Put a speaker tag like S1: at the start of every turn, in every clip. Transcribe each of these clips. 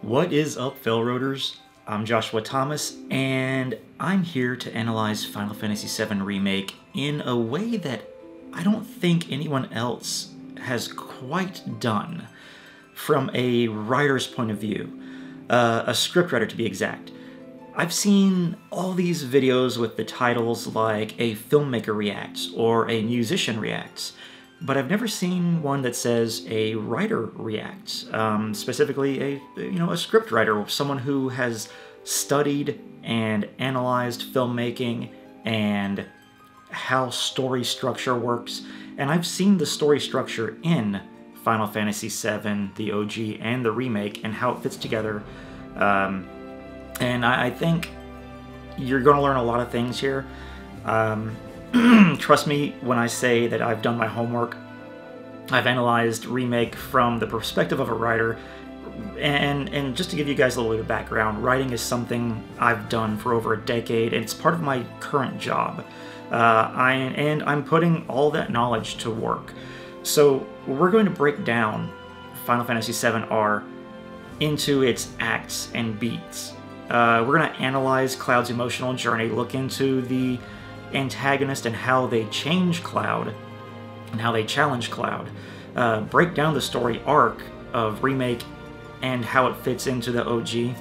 S1: What is up, Railroaders? I'm Joshua Thomas, and I'm here to analyze Final Fantasy VII Remake in a way that I don't think anyone else has quite done from a writer's point of view, a scriptwriter to be exact. I've seen all these videos with the titles like A Filmmaker Reacts or A Musician Reacts, but I've never seen one that says a writer reacts, specifically a scriptwriter, someone who has studied and analyzed filmmaking and how story structure works. And I've seen the story structure in Final Fantasy VII, the OG, and the remake, and how it fits together. And I think you're going to learn a lot of things here. Trust me when I say that I've done my homework. I've analyzed Remake from the perspective of a writer, and just to give you guys a little bit of background, writing is something I've done for over a decade, and it's part of my current job. I'm putting all that knowledge to work. So we're going to break down Final Fantasy VII-R into its acts and beats. We're going to analyze Cloud's emotional journey, look into the Antagonist and how they change Cloud and how they challenge Cloud, break down the story arc of Remake and how it fits into the OG,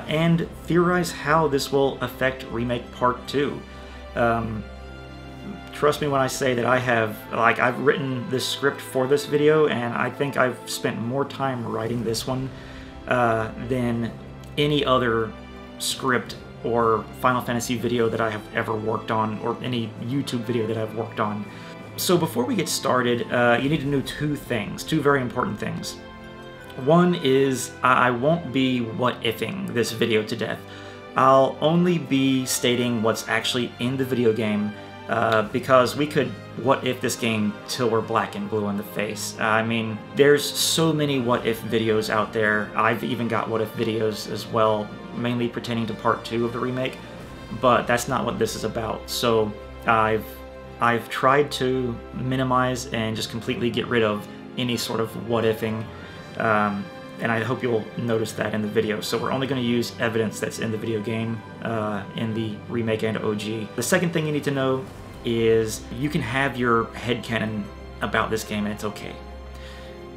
S1: and theorize how this will affect Remake Part 2. Trust me when I say that I've written this script for this video, and I think I've spent more time writing this one than any other script or Final Fantasy video that I have ever worked on, or any YouTube video that I've worked on. So before we get started, you need to know two very important things. One is I won't be what-ifing this video to death. I'll only be stating what's actually in the video game, because we could what-if this game till we're black and blue in the face. I mean, there's so many what-if videos out there. I've even got what-if videos as well, mainly pertaining to Part 2 of the remake, but that's not what this is about. So I've tried to minimize and just completely get rid of any sort of what-ifing, and I hope you'll notice that in the video. So we're only going to use evidence that's in the video game, in the remake and OG. The second thing you need to know is you can have your headcanon about this game, and it's okay.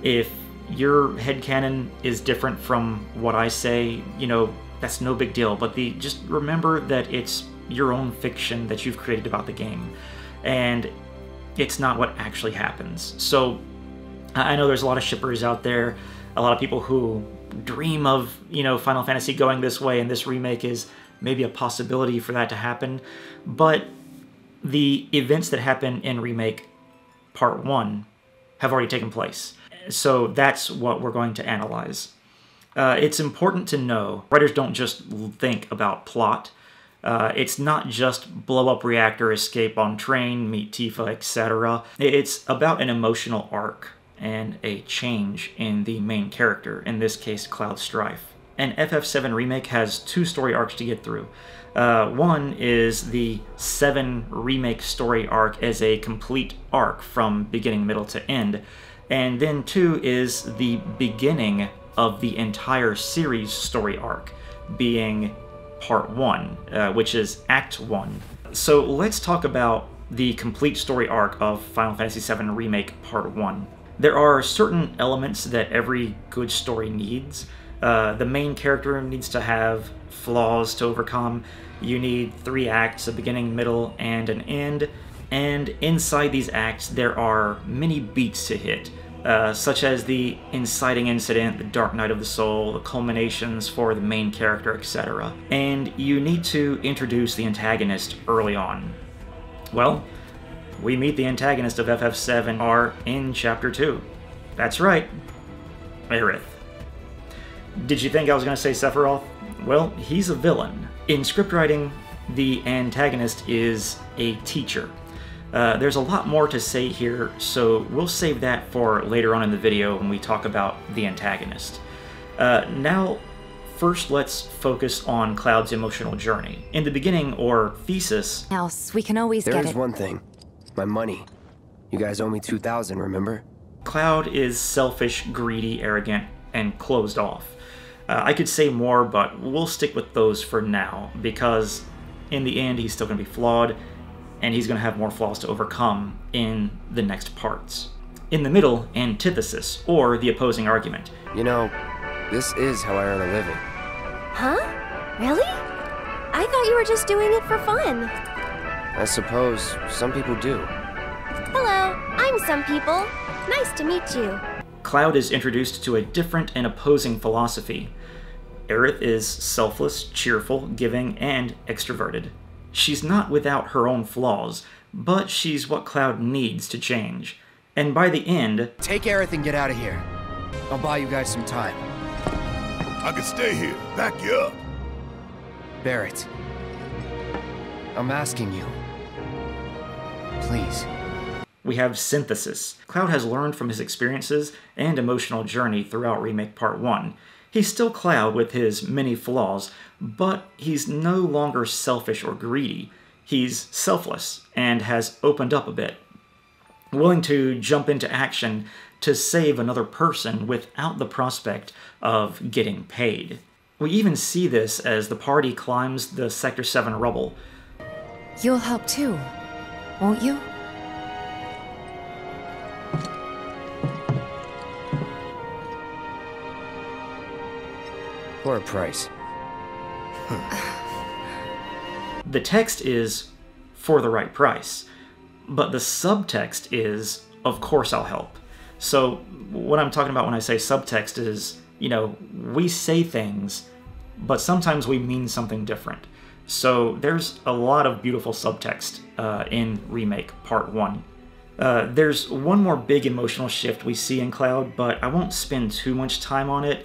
S1: If your headcanon is different from what I say, that's no big deal, but just remember that it's your own fiction that you've created about the game, and it's not what actually happens. So I know there's a lot of shippers out there, a lot of people who dream of, Final Fantasy going this way, and this remake is maybe a possibility for that to happen, but the events that happen in Remake Part 1 have already taken place. So that's what we're going to analyze. It's important to know, writers don't just think about plot. It's not just blow up reactor, escape on train, meet Tifa, etc. It's about an emotional arc and a change in the main character, in this case Cloud Strife. And FF7 Remake has two story arcs to get through. One is the 7 Remake story arc as a complete arc from beginning, middle to end. And then 2 is the beginning of the entire series story arc, being Part 1, which is Act 1. So let's talk about the complete story arc of Final Fantasy VII Remake Part 1. There are certain elements that every good story needs. The main character needs to have flaws to overcome. You need 3 acts, a beginning, middle, and an end. And inside these acts, there are many beats to hit, such as the inciting incident, the Dark Night of the Soul, the culminations for the main character, etc. And you need to introduce the antagonist early on. Well, we meet the antagonist of FF7-R in Chapter 2. That's right, Aerith. Did you think I was going to say Sephiroth? Well, he's a villain. In scriptwriting, the antagonist is a teacher. There's a lot more to say here, so we'll save that for later on in the video when we talk about the antagonist. Now, first let's focus on Cloud's emotional journey. In the beginning, or thesis...
S2: Else, we can always get it.
S3: There's one thing. My money. You guys owe me 2,000, remember?
S1: Cloud is selfish, greedy, arrogant, and closed off. I could say more, but we'll stick with those for now, because in the end he's still going to be flawed, and he's going to have more flaws to overcome in the next parts. In the middle, antithesis, or the opposing argument.
S3: You know, this is how I earn a living.
S2: Huh? Really? I thought you were just doing it for fun.
S3: I suppose some people do.
S2: Hello, I'm some people. Nice to meet you.
S1: Cloud is introduced to a different and opposing philosophy. Aerith is selfless, cheerful, giving, and extroverted. She's not without her own flaws, but she's what Cloud needs to change. And by the end...
S3: Take Aerith and get out of here. I'll buy you guys some time.
S4: I can stay here, back you up.
S3: Barrett, I'm asking you. Please.
S1: We have synthesis. Cloud has learned from his experiences and emotional journey throughout Remake Part 1. He's still Cloud with his many flaws, but he's no longer selfish or greedy. He's selfless and has opened up a bit, willing to jump into action to save another person without the prospect of getting paid. We even see this as the party climbs the Sector 7 rubble.
S5: You'll help too, won't you?
S3: For a price.
S1: The text is, for the right price, but the subtext is, of course I'll help. So what I'm talking about when I say subtext is, you know, we say things, but sometimes we mean something different. So there's a lot of beautiful subtext in Remake Part 1. There's one more big emotional shift we see in Cloud, but I won't spend too much time on it.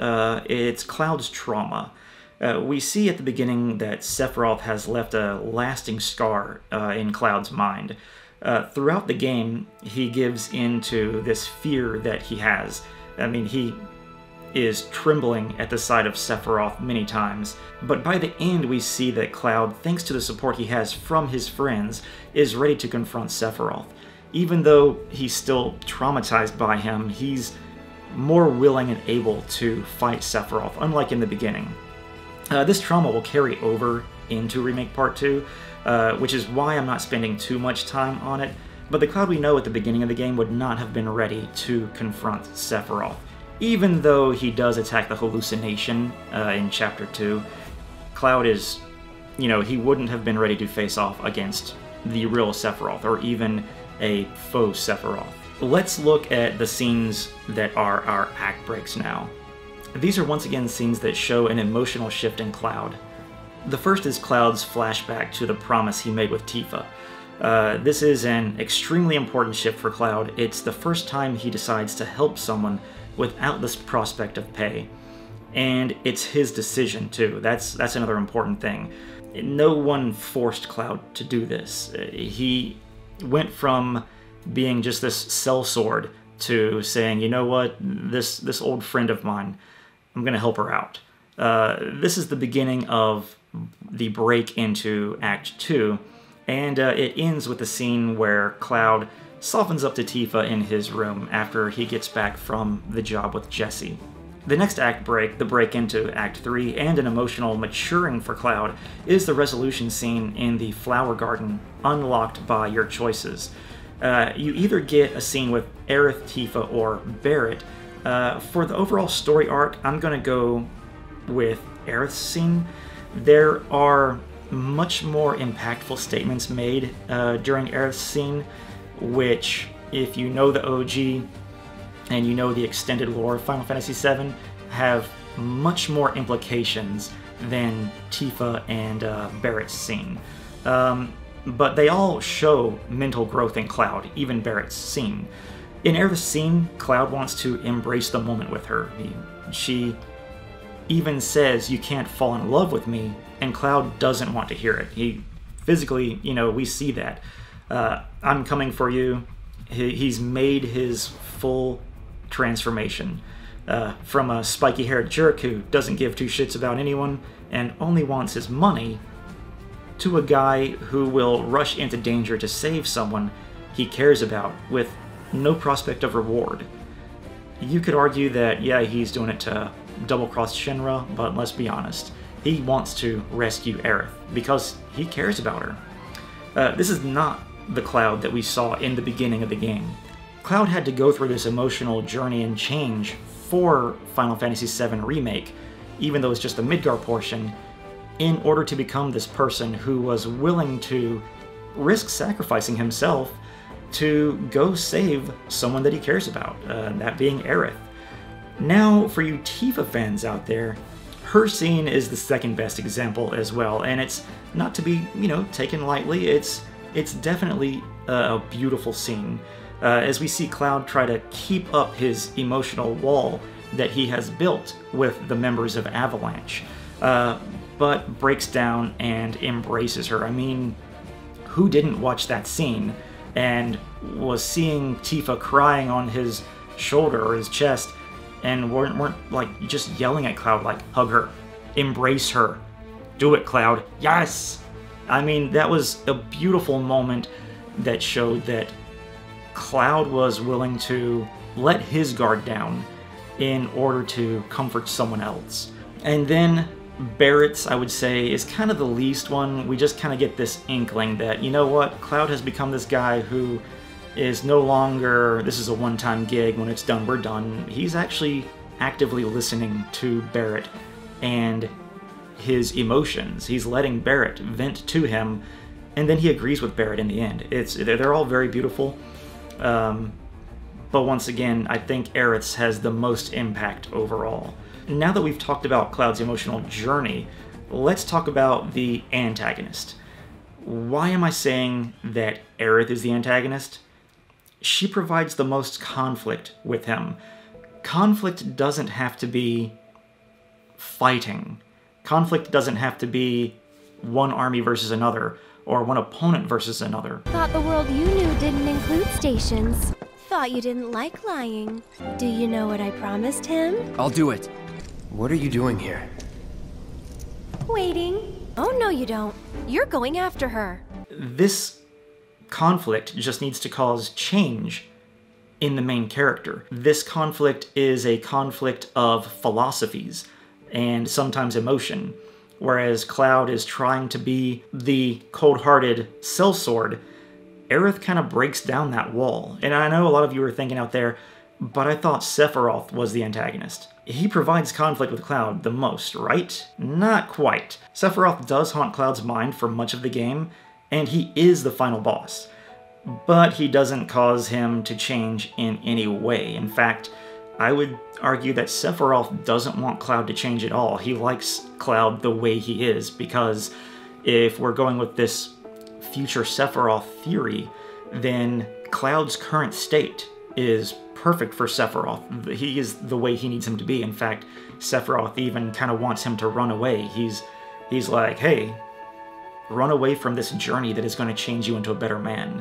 S1: It's Cloud's trauma. We see at the beginning that Sephiroth has left a lasting scar in Cloud's mind. Throughout the game, he gives into this fear that he has. I mean, he is trembling at the sight of Sephiroth many times, but by the end we see that Cloud, thanks to the support he has from his friends, is ready to confront Sephiroth. Even though he's still traumatized by him, he's more willing and able to fight Sephiroth, unlike in the beginning. This trauma will carry over into Remake Part 2, which is why I'm not spending too much time on it, but the Cloud we know at the beginning of the game would not have been ready to confront Sephiroth. Even though he does attack the hallucination in Chapter 2, Cloud is, you know, he wouldn't have been ready to face off against the real Sephiroth, or even a faux Sephiroth. Let's look at the scenes that are our act breaks now. These are once again scenes that show an emotional shift in Cloud. The first is Cloud's flashback to the promise he made with Tifa. This is an extremely important shift for Cloud. It's the first time he decides to help someone without this prospect of pay. And it's his decision too. That's another important thing. No one forced Cloud to do this. He went from being just this sellsword to saying, you know what, this old friend of mine, I'm gonna help her out. This is the beginning of the break into Act 2, and it ends with a scene where Cloud softens up to Tifa in his room after he gets back from the job with Jesse. The next act break, the break into Act 3, and an emotional maturing for Cloud, is the resolution scene in the flower garden, unlocked by your choices. You either get a scene with Aerith, Tifa, or Barrett. For the overall story arc, I'm going to go with Aerith's scene. There are much more impactful statements made during Aerith's scene, which, if you know the OG and you know the extended lore of Final Fantasy VII, have much more implications than Tifa and Barrett's scene. But they all show mental growth in Cloud, even Barrett's scene. In Aerith's scene, Cloud wants to embrace the moment with her. She even says, "You can't fall in love with me," and Cloud doesn't want to hear it. He physically, you know, we see that. I'm coming for you. He's made his full transformation from a spiky-haired jerk who doesn't give two shits about anyone and only wants his money, to a guy who will rush into danger to save someone he cares about with no prospect of reward. You could argue that, yeah, he's doing it to double-cross Shinra, but let's be honest. He wants to rescue Aerith because he cares about her. This is not the Cloud that we saw in the beginning of the game. Cloud had to go through this emotional journey and change for Final Fantasy VII Remake, even though it's just the Midgar portion, in order to become this person who was willing to risk sacrificing himself to go save someone that he cares about, that being Aerith. Now, for you Tifa fans out there, her scene is the second best example as well, and it's not to be, taken lightly. It's definitely a beautiful scene, as we see Cloud try to keep up his emotional wall that he has built with the members of Avalanche, but breaks down and embraces her. I mean, who didn't watch that scene and was seeing Tifa crying on his shoulder or his chest and weren't like just yelling at Cloud like, hug her, embrace her, do it, Cloud, yes! I mean, that was a beautiful moment that showed that Cloud was willing to let his guard down in order to comfort someone else. And then Barrett's, I would say, is kind of the least one. We just kind of get this inkling that, you know what, Cloud has become this guy who is no longer, this is a one-time gig, when it's done, we're done. He's actually actively listening to Barrett and his emotions. He's letting Barrett vent to him, and then he agrees with Barrett in the end. They're all very beautiful, but once again, I think Aerith's has the most impact overall. Now that we've talked about Cloud's emotional journey, let's talk about the antagonist. Why am I saying that Aerith is the antagonist? She provides the most conflict with him. Conflict doesn't have to be fighting. Conflict doesn't have to be one army versus another, or one opponent versus another.
S2: Thought the world you knew didn't include stations. Thought you didn't like lying. Do you know what I promised him?
S3: I'll do it. What are you doing here?
S2: Waiting. Oh, no you don't. You're going after her.
S1: This conflict just needs to cause change in the main character. This conflict is a conflict of philosophies and sometimes emotion, whereas Cloud is trying to be the cold-hearted sellsword. Aerith kind of breaks down that wall. And I know a lot of you are thinking out there, but I thought Sephiroth was the antagonist. He provides conflict with Cloud the most, right? Not quite. Sephiroth does haunt Cloud's mind for much of the game, and he is the final boss. But he doesn't cause him to change in any way. In fact, I would argue that Sephiroth doesn't want Cloud to change at all. He likes Cloud the way he is, because if we're going with this future Sephiroth theory, then Cloud's current state is perfect for Sephiroth. He is the way he needs him to be. In fact, Sephiroth even kind of wants him to run away. He's like, hey, run away from this journey that is going to change you into a better man.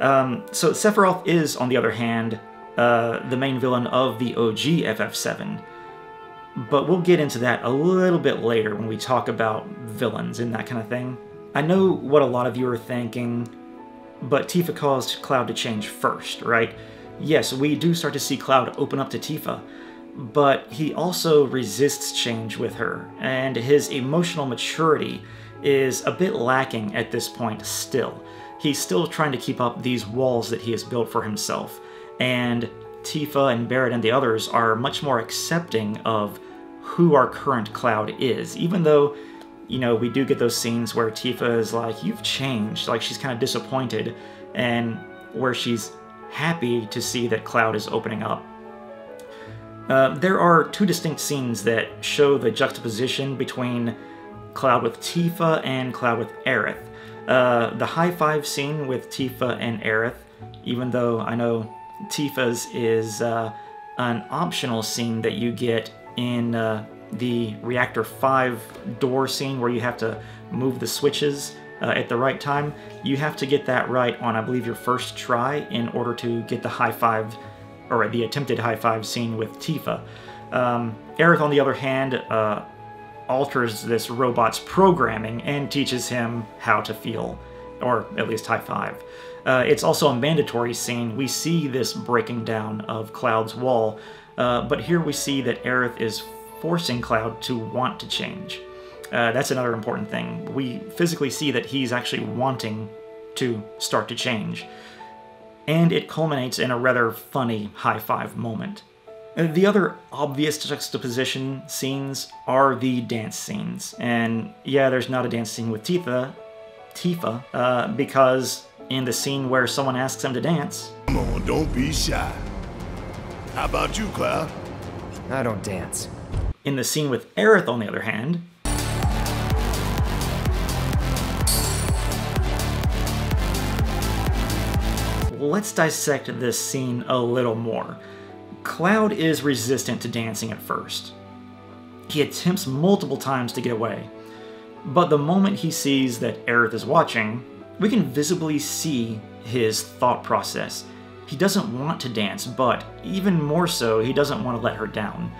S1: So Sephiroth is, on the other hand, the main villain of the OG FF7. But we'll get into that a little bit later when we talk about villains and that kind of thing. I know what a lot of you are thinking, but Tifa caused Cloud to change first, right? Yes, we do start to see Cloud open up to Tifa, but he also resists change with her, and his emotional maturity is a bit lacking at this point still. He's still trying to keep up these walls that he has built for himself, and Tifa and Barrett and the others are much more accepting of who our current Cloud is, even though, you know, we do get those scenes where Tifa is like, you've changed, like she's kind of disappointed, and where she's happy to see that Cloud is opening up. There are two distinct scenes that show the juxtaposition between Cloud with Tifa and Cloud with Aerith. The high five scene with Tifa and Aerith, even though I know Tifa's is an optional scene that you get in the Reactor 5 door scene where you have to move the switches at the right time. You have to get that right on, I believe, your first try in order to get the high five, or the attempted high five scene with Tifa. Aerith, on the other hand, alters this robot's programming and teaches him how to feel, or at least high five. It's also a mandatory scene. We see this breaking down of Cloud's wall But here we see that Aerith is forcing Cloud to want to change. That's another important thing. We physically see that he's actually wanting to start to change. And it culminates in a rather funny high-five moment. The other obvious juxtaposition scenes are the dance scenes. And yeah, there's not a dance scene with Tifa, because in the scene where someone asks him to dance...
S4: Come on, don't be shy. How about you, Cloud?
S3: I don't dance.
S1: In the scene with Aerith, on the other hand... Let's dissect this scene a little more. Cloud is resistant to dancing at first. He attempts multiple times to get away, but the moment he sees that Aerith is watching, we can visibly see his thought process. He doesn't want to dance, but even more so, he doesn't want to let her down.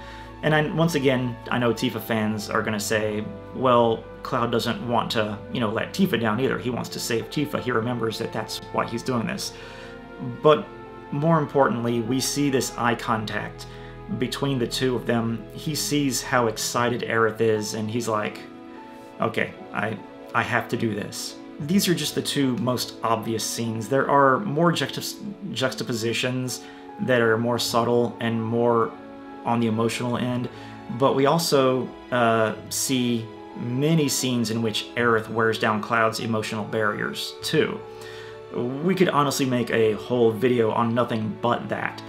S1: And once again, I know Tifa fans are going to say, well, Cloud doesn't want to, let Tifa down either. He wants to save Tifa. He remembers that that's why he's doing this. But more importantly, we see this eye contact between the two of them. He sees how excited Aerith is, and he's like, okay, I have to do this. These are just the two most obvious scenes. There are more juxtapositions that are more subtle and more on the emotional end, but we also see many scenes in which Aerith wears down Cloud's emotional barriers, too. We could honestly make a whole video on nothing but that.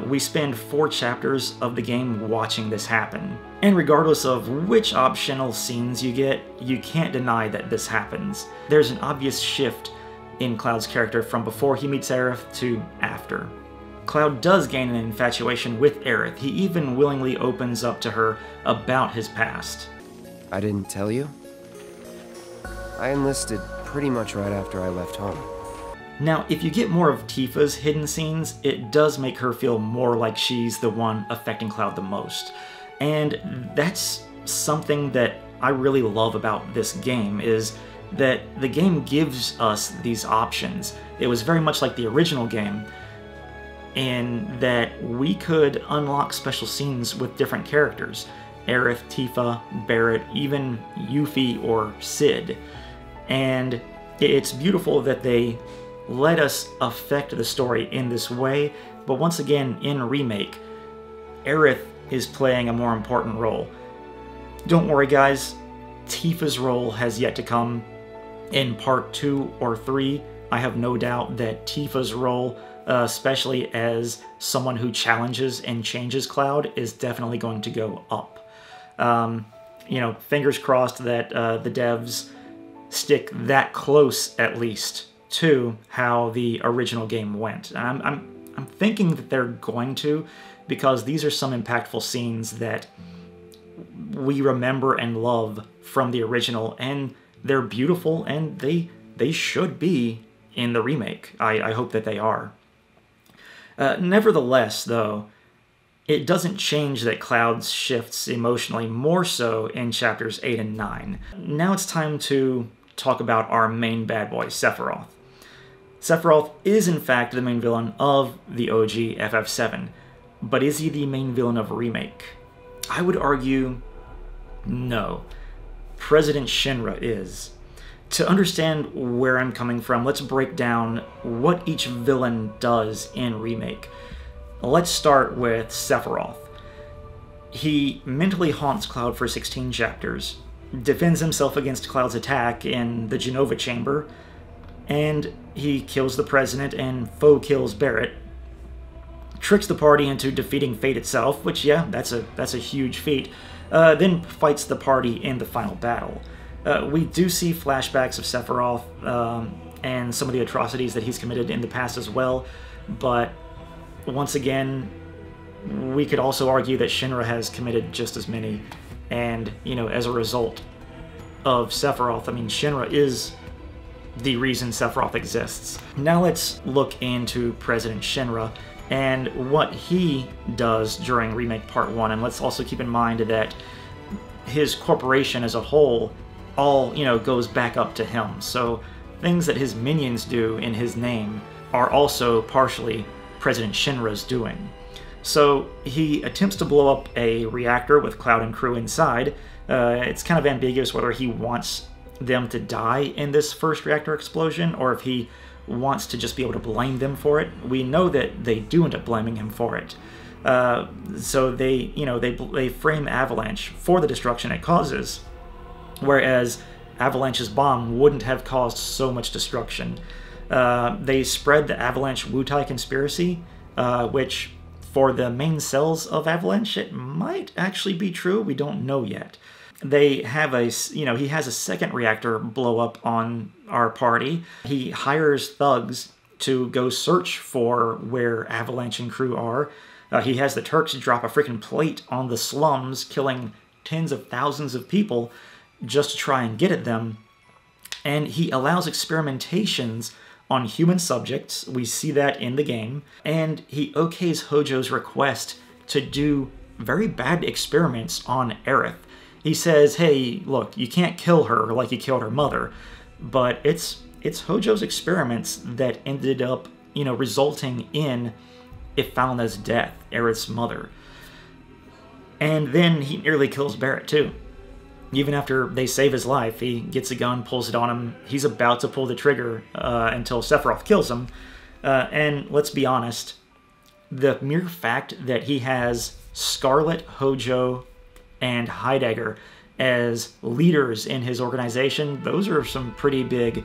S1: We spend 4 chapters of the game watching this happen. And regardless of which optional scenes you get, you can't deny that this happens. There's an obvious shift in Cloud's character from before he meets Aerith to after. Cloud does gain an infatuation with Aerith. He even willingly opens up to her about his past.
S3: I didn't tell you? I enlisted pretty much right after I left home.
S1: Now, if you get more of Tifa's hidden scenes, it does make her feel more like she's the one affecting Cloud the most. And that's something that I really love about this game, is that the game gives us these options. It was very much like the original game, in that we could unlock special scenes with different characters. Aerith, Tifa, Barrett, even Yuffie or Sid. And it's beautiful that they let us affect the story in this way, but once again, in Remake, Aerith is playing a more important role. Don't worry guys, Tifa's role has yet to come in part 2 or 3. I have no doubt that Tifa's role, especially as someone who challenges and changes Cloud, is definitely going to go up. Fingers crossed that the devs stick that close, at least, to how the original game went. I'm thinking that they're going to, because these are some impactful scenes that we remember and love from the original, and they're beautiful, and they should be in the remake. I hope that they are. Nevertheless, though, it doesn't change that Cloud shifts emotionally more so in chapters 8 and 9. Now it's time to talk about our main bad boy, Sephiroth. Sephiroth is in fact the main villain of the OG FF7, but is he the main villain of Remake? I would argue no. President Shinra is. To understand where I'm coming from, let's break down what each villain does in Remake. Let's start with Sephiroth. He mentally haunts Cloud for 16 chapters, defends himself against Cloud's attack in the Genova Chamber, and he kills the President and faux kills Barrett, tricks the party into defeating Fate itself, which, yeah, that's a huge feat, then fights the party in the final battle. We do see flashbacks of Sephiroth and some of the atrocities that he's committed in the past as well, but once again, we could also argue that Shinra has committed just as many, and, as a result of Sephiroth, Shinra is the reason Sephiroth exists. Now let's look into President Shinra and what he does during Remake Part 1, and let's also keep in mind that his corporation as a whole all, goes back up to him, so things that his minions do in his name are also partially President Shinra's doing. So he attempts to blow up a reactor with Cloud and crew inside. It's kind of ambiguous whether he wants them to die in this first reactor explosion or if he wants to just be able to blame them for it. We know that they do end up blaming him for it. So they frame Avalanche for the destruction it causes, whereas Avalanche's bomb wouldn't have caused so much destruction. They spread the Avalanche Wutai conspiracy, which for the main cells of Avalanche, it might actually be true. We don't know yet. They have he has a second reactor blow up on our party. He hires thugs to go search for where Avalanche and crew are. He has the Turks drop a freaking plate on the slums, killing tens of thousands of people just to try and get at them. And he allows experimentations on human subjects. We see that in the game. And he okays Hojo's request to do very bad experiments on Aerith. He says, hey, look, you can't kill her like you killed her mother, but it's Hojo's experiments that ended up, resulting in Ifalna's death, Aerith's mother. And then he nearly kills Barrett too. Even after they save his life, he gets a gun, pulls it on him. He's about to pull the trigger until Sephiroth kills him. And let's be honest, the mere fact that he has Scarlet, Hojo, and Heidegger as leaders in his organization, those are some pretty big,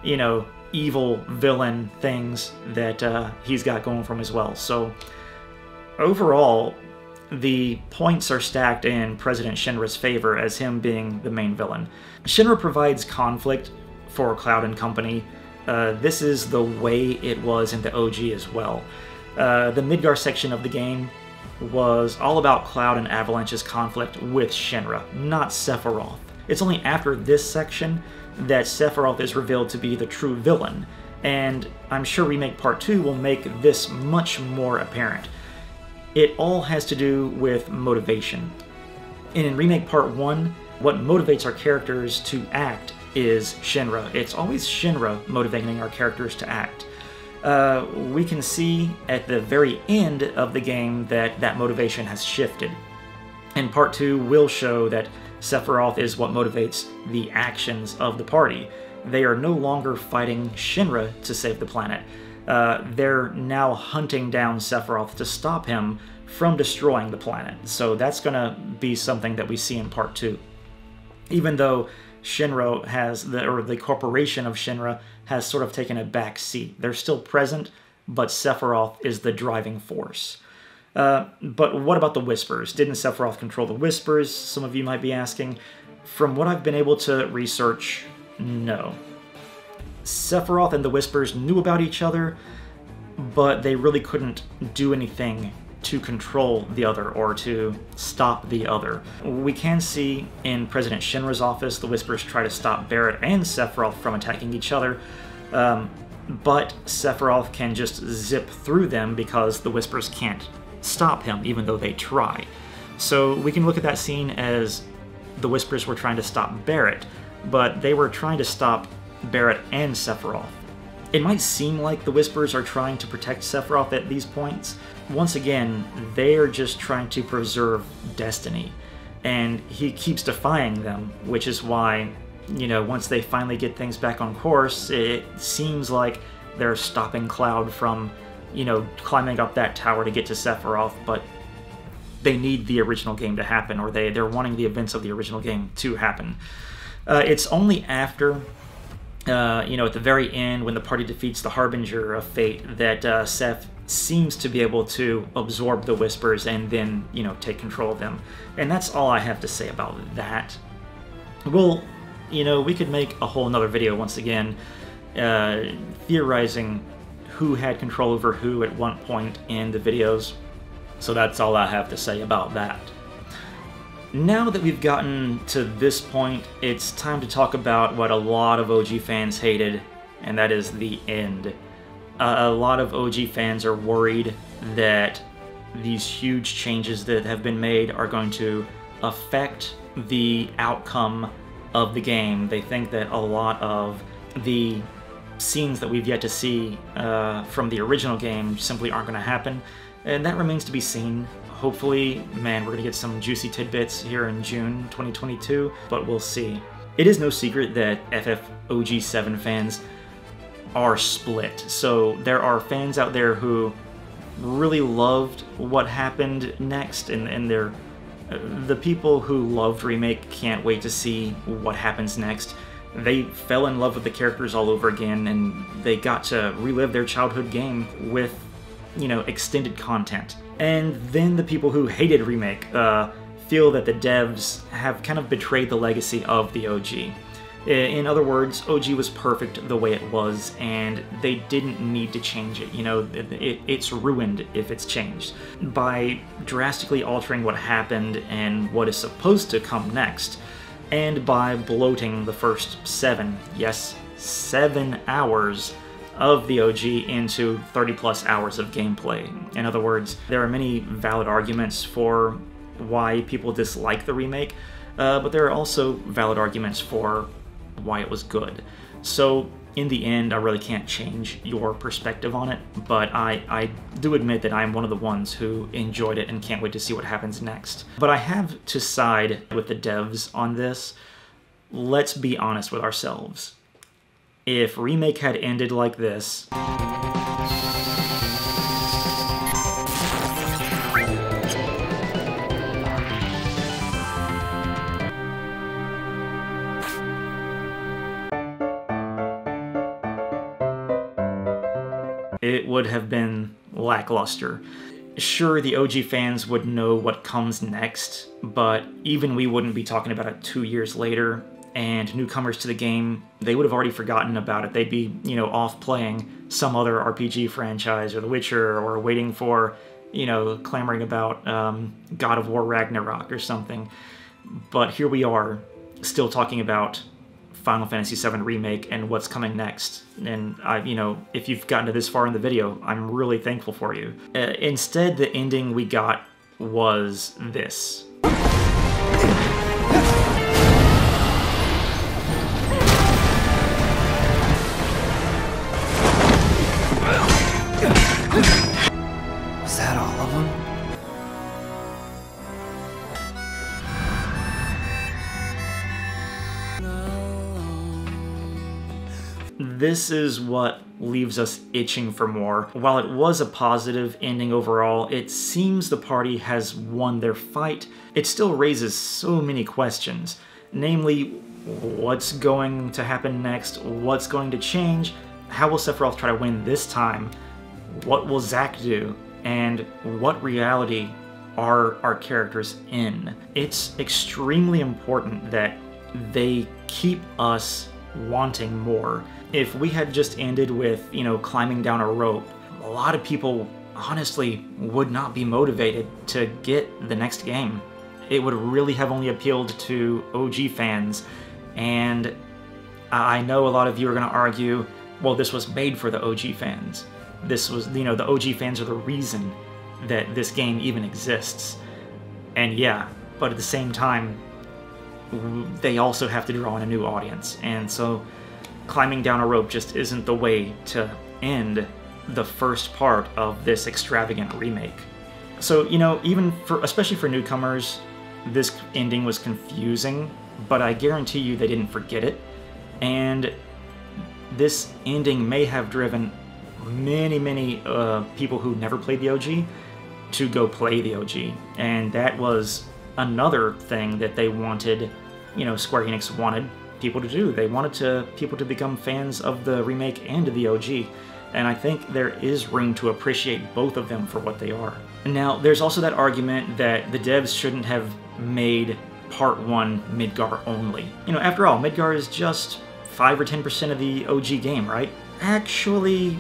S1: evil villain things that he's got going for him as well. So overall, the points are stacked in President Shinra's favor as him being the main villain. Shinra provides conflict for Cloud and company. This is the way it was in the OG as well. The Midgar section of the game was all about Cloud and Avalanche's conflict with Shinra, not Sephiroth. It's only after this section that Sephiroth is revealed to be the true villain, and I'm sure Remake Part 2 will make this much more apparent. It all has to do with motivation. And in Remake Part 1, what motivates our characters to act is Shinra. It's always Shinra motivating our characters to act. We can see at the very end of the game that motivation has shifted. And Part 2 will show that Sephiroth is what motivates the actions of the party. They are no longer fighting Shinra to save the planet. They're now hunting down Sephiroth to stop him from destroying the planet. So that's going to be something that we see in Part 2. Even though Shinra has, the corporation of Shinra has sort of taken a back seat. They're still present, but Sephiroth is the driving force. But what about the Whispers? Didn't Sephiroth control the Whispers? Some of you might be asking. From what I've been able to research, no. Sephiroth and the Whispers knew about each other, but they really couldn't do anything to control the other or to stop the other. We can see in President Shinra's office, the Whispers try to stop Barrett and Sephiroth from attacking each other, but Sephiroth can just zip through them because the Whispers can't stop him, even though they try. So we can look at that scene as the Whispers were trying to stop Barrett, but they were trying to stop Barrett and Sephiroth. It might seem like the Whispers are trying to protect Sephiroth at these points. Once again, they are just trying to preserve Destiny, and he keeps defying them, which is why, once they finally get things back on course, it seems like they're stopping Cloud from, climbing up that tower to get to Sephiroth, but they need the original game to happen, or they're wanting the events of the original game to happen. It's only after, at the very end, when the party defeats the Harbinger of Fate, that Seth seems to be able to absorb the Whispers and then, take control of them. And that's all I have to say about that. Well, we could make a whole nother video once again, theorizing who had control over who at one point in the videos. So that's all I have to say about that. Now that we've gotten to this point, it's time to talk about what a lot of OG fans hated, and that is the end. A lot of OG fans are worried that these huge changes that have been made are going to affect the outcome of the game. They think that a lot of the scenes that we've yet to see from the original game simply aren't going to happen. And that remains to be seen. Hopefully, man, we're gonna get some juicy tidbits here in June 2022, but we'll see. It is no secret that FFOG7 fans are split. So there are fans out there who really loved what happened next, and they're the people who loved Remake can't wait to see what happens next. They fell in love with the characters all over again, and they got to relive their childhood game with, you know, extended content. And then the people who hated Remake feel that the devs have kind of betrayed the legacy of the OG. In other words, OG was perfect the way it was, and they didn't need to change it. You know, it's ruined if it's changed. By drastically altering what happened and what is supposed to come next, and by bloating the first 7 hours of the OG into 30+ hours of gameplay. In other words, there are many valid arguments for why people dislike the remake, but there are also valid arguments for why it was good. So in the end, I really can't change your perspective on it, but I do admit that I'm one of the ones who enjoyed it and can't wait to see what happens next. But I have to side with the devs on this. Let's be honest with ourselves. If Remake had ended like this, it would have been lackluster. Sure, the OG fans would know what comes next, but even we wouldn't be talking about it 2 years later, and newcomers to the game, they would have already forgotten about it. They'd be, you know, off playing some other RPG franchise or The Witcher, or waiting for, you know, clamoring about God of War Ragnarok or something. But here we are, still talking about Final Fantasy VII Remake and what's coming next. And you know, if you've gotten to this far in the video, I'm really thankful for you. Instead, the ending we got was this.
S3: Was that all of them?
S1: This is what leaves us itching for more. While it was a positive ending overall, it seems the party has won their fight. It still raises so many questions. Namely, what's going to happen next? What's going to change? How will Sephiroth try to win this time? What will Zack do? And what reality are our characters in? It's extremely important that they keep us wanting more. If we had just ended with, you know, climbing down a rope, a lot of people honestly would not be motivated to get the next game. It would really have only appealed to OG fans, and I know a lot of you are going to argue, well, this was made for the OG fans. This was, you know, the OG fans are the reason that this game even exists. And yeah, but at the same time, they also have to draw in a new audience, and so climbing down a rope just isn't the way to end the first part of this extravagant remake. So, you know, especially for newcomers, this ending was confusing, but I guarantee you they didn't forget it, and this ending may have driven many people who never played the OG to go play the OG, and that was another thing that they wanted, you know, Square Enix wanted people to do. They wanted people to become fans of the remake and the OG, and I think there is room to appreciate both of them for what they are. Now, there's also that argument that the devs shouldn't have made Part 1 Midgar only. You know, after all, Midgar is just 5 or 10% of the OG game, right? Actually,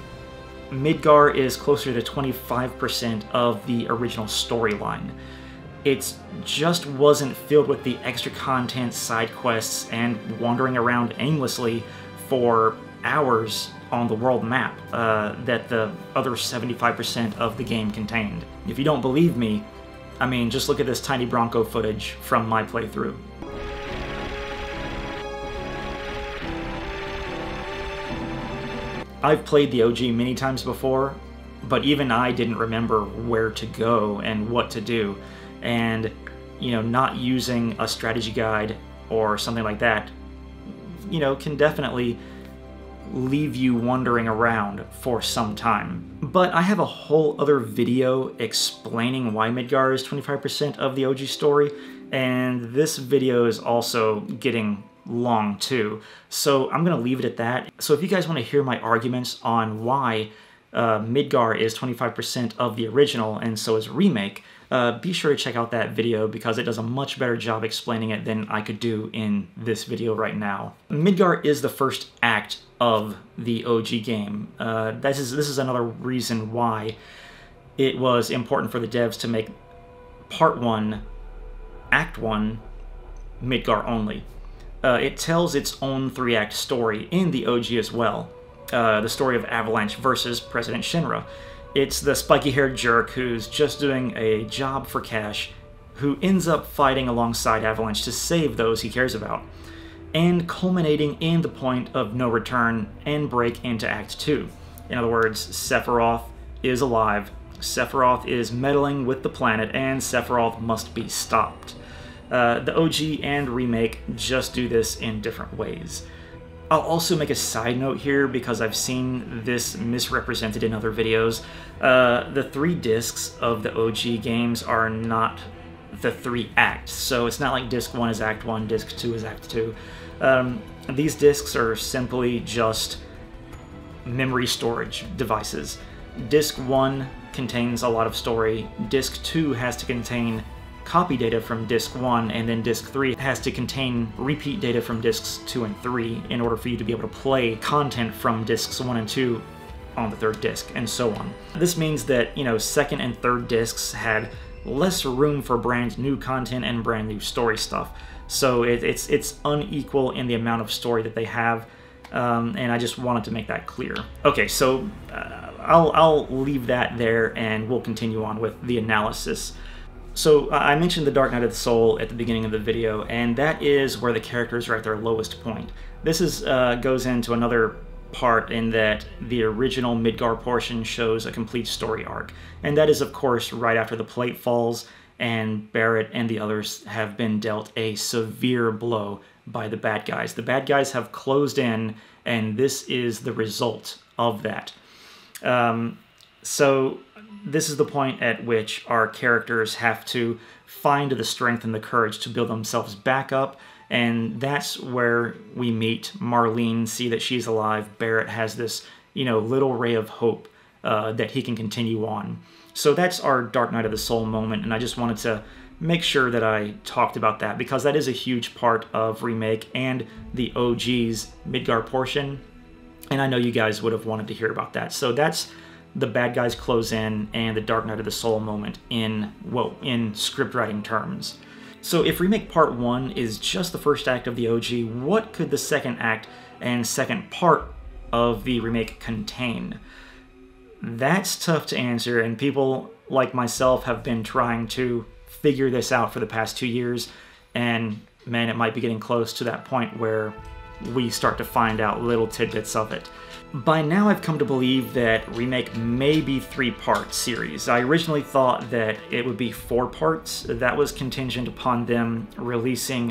S1: Midgar is closer to 25% of the original storyline. It just wasn't filled with the extra content, side quests, and wandering around aimlessly for hours on the world map that the other 75% of the game contained. If you don't believe me, I mean, just look at this tiny Bronco footage from my playthrough. I've played the OG many times before, but even I didn't remember where to go and what to do. And, you know, not using a strategy guide or something like that, you know, can definitely leave you wandering around for some time. But I have a whole other video explaining why Midgar is 25% of the OG story, and this video is also getting long too, so I'm gonna leave it at that. So if you guys want to hear my arguments on why Midgar is 25% of the original and so is Remake, be sure to check out that video because it does a much better job explaining it than I could do in this video right now. Midgar is the first act of the OG game. This is another reason why it was important for the devs to make Part 1, Act 1, Midgar Only. It tells its own 3-act story in the OG as well. The story of Avalanche versus President Shinra. It's the spiky-haired jerk who's just doing a job for cash, who ends up fighting alongside Avalanche to save those he cares about, and culminating in the point of no return and break into Act 2. In other words, Sephiroth is alive, Sephiroth is meddling with the planet, and Sephiroth must be stopped. The OG and Remake just do this in different ways. I'll also make a side note here because I've seen this misrepresented in other videos. The 3 discs of the OG games are not the 3 acts, so it's not like disc 1 is Act 1, disc 2 is Act 2. These discs are simply just memory storage devices. Disc 1 contains a lot of story, disc 2 has to contain copy data from disc 1, and then disc 3 has to contain repeat data from discs 2 and 3 in order for you to be able to play content from discs 1 and 2 on the 3rd disc, and so on. This means that, you know, 2nd and 3rd discs had less room for brand new content and brand new story stuff. So it's unequal in the amount of story that they have, and I just wanted to make that clear. Okay, so I'll leave that there and we'll continue on with the analysis. So I mentioned the Dark Night of the Soul at the beginning of the video, and that is where the characters are at their lowest point. This goes into another part in that the original Midgar portion shows a complete story arc, and that is of course right after the plate falls and Barrett and the others have been dealt a severe blow by the bad guys. The bad guys have closed in, and this is the result of that. So this is the point at which our characters have to find the strength and the courage to build themselves back up, and that's where we meet Marlene, see that she's alive. Barrett has this, you know, little ray of hope that he can continue on. So that's our Dark Night of the Soul moment, and I just wanted to make sure that I talked about that because that is a huge part of Remake and the OG's Midgar portion, and I know you guys would have wanted to hear about that. So that's the bad guys close in and the Dark Night of the Soul moment in script writing terms. So if Remake Part 1 is just the first act of the OG, what could the second act and second part of the Remake contain? That's tough to answer, and people like myself have been trying to figure this out for the past 2 years, and man, it might be getting close to that point where we start to find out little tidbits of it. By now I've come to believe that Remake may be 3-part series. I originally thought that it would be 4 parts. That was contingent upon them releasing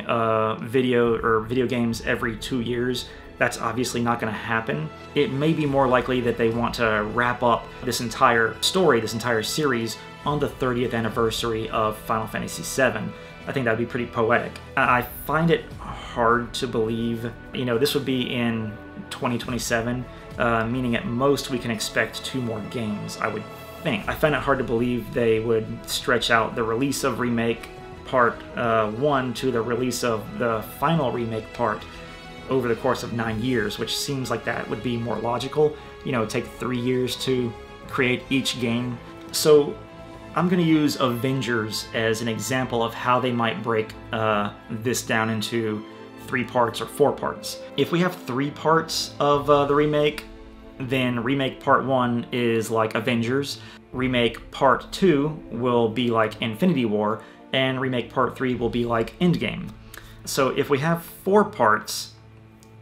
S1: video games every 2 years. That's obviously not going to happen. It may be more likely that they want to wrap up this entire story, this entire series, on the 30th anniversary of Final Fantasy VII. I think that would be pretty poetic. I find it hard to believe, you know, this would be in 2027, meaning at most we can expect 2 more games, I would think. I find it hard to believe they would stretch out the release of Remake Part 1 to the release of the final Remake part over the course of 9 years, which seems like that would be more logical. You know, take 3 years to create each game. So I'm going to use Avengers as an example of how they might break this down into 3 parts or 4 parts. If we have 3 parts of the remake, then Remake Part 1 is like Avengers, Remake Part 2 will be like Infinity War, and Remake Part 3 will be like Endgame. So if we have 4 parts,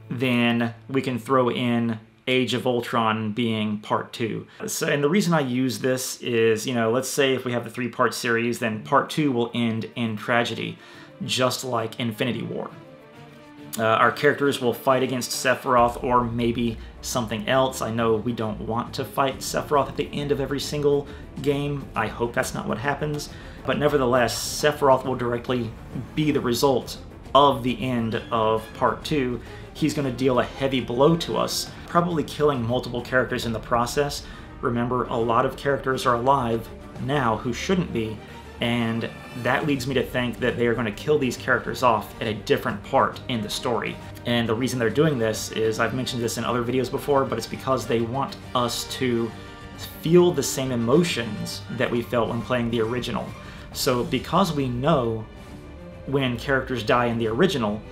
S1: then we can throw in Age of Ultron being part 2. So, and the reason I use this is, you know, let's say if we have the 3-part series, then part 2 will end in tragedy, just like Infinity War. Our characters will fight against Sephiroth or maybe something else. I know we don't want to fight Sephiroth at the end of every single game. I hope that's not what happens. But nevertheless, Sephiroth will directly be the result of the end of part 2. He's going to deal a heavy blow to us, probably killing multiple characters in the process. Remember, a lot of characters are alive now who shouldn't be, and that leads me to think that they are going to kill these characters off at a different part in the story. And the reason they're doing this is, I've mentioned this in other videos before, but it's because they want us to feel the same emotions that we felt when playing the original. So because we know when characters die in the original,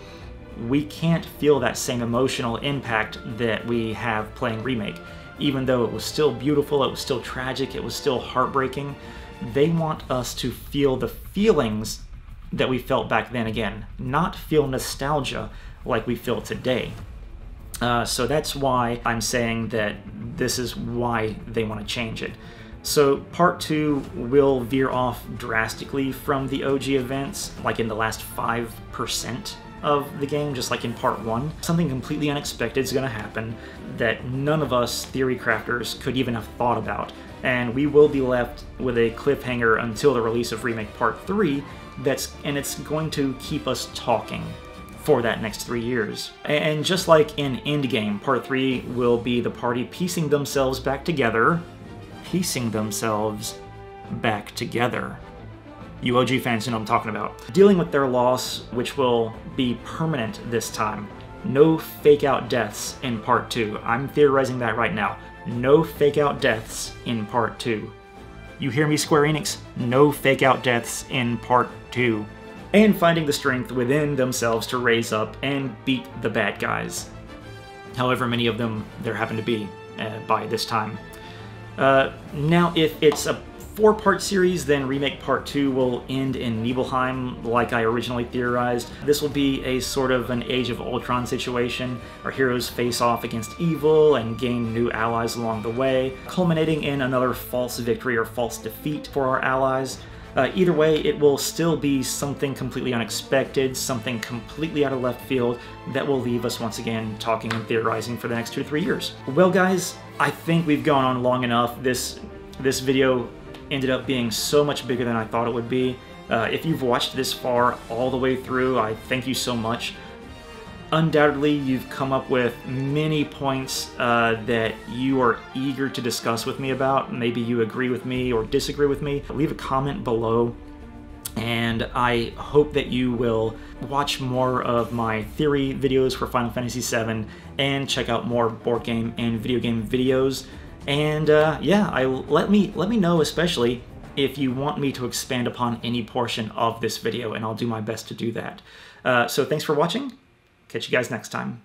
S1: we can't feel that same emotional impact that we have playing Remake. Even though it was still beautiful, it was still tragic, it was still heartbreaking, they want us to feel the feelings that we felt back then again, not feel nostalgia like we feel today. So that's why I'm saying that this is why they want to change it. So part 2 will veer off drastically from the OG events, like in the last 5% of the game, just like in part 1. Something completely unexpected is going to happen that none of us theory crafters could even have thought about, and we will be left with a cliffhanger until the release of Remake Part 3, and it's going to keep us talking for that next 3 years. And just like in Endgame, Part 3 will be the party piecing themselves back together. You OG fans know what I'm talking about. Dealing with their loss, which will be permanent this time. No fake-out deaths in Part 2. I'm theorizing that right now. No fake-out deaths in Part 2. You hear me, Square Enix? No fake-out deaths in Part 2. And finding the strength within themselves to raise up and beat the bad guys. However many of them there happen to be by this time. Now, if it's a 4-part series, then Remake Part 2 will end in Nibelheim, like I originally theorized. This will be a sort of an Age of Ultron situation. Our heroes face off against evil and gain new allies along the way, culminating in another false victory or false defeat for our allies. Either way, it will still be something completely unexpected, something completely out of left field that will leave us once again talking and theorizing for the next 2 to 3 years. Well guys, I think we've gone on long enough. This video ended up being so much bigger than I thought it would be. If you've watched this far all the way through, I thank you so much. Undoubtedly, you've come up with many points that you are eager to discuss with me about. Maybe you agree with me or disagree with me. Leave a comment below, and I hope that you will watch more of my theory videos for Final Fantasy VII and check out more board game and video game videos. And yeah, let me know especially if you want me to expand upon any portion of this video, and I'll do my best to do that. So thanks for watching. Catch you guys next time.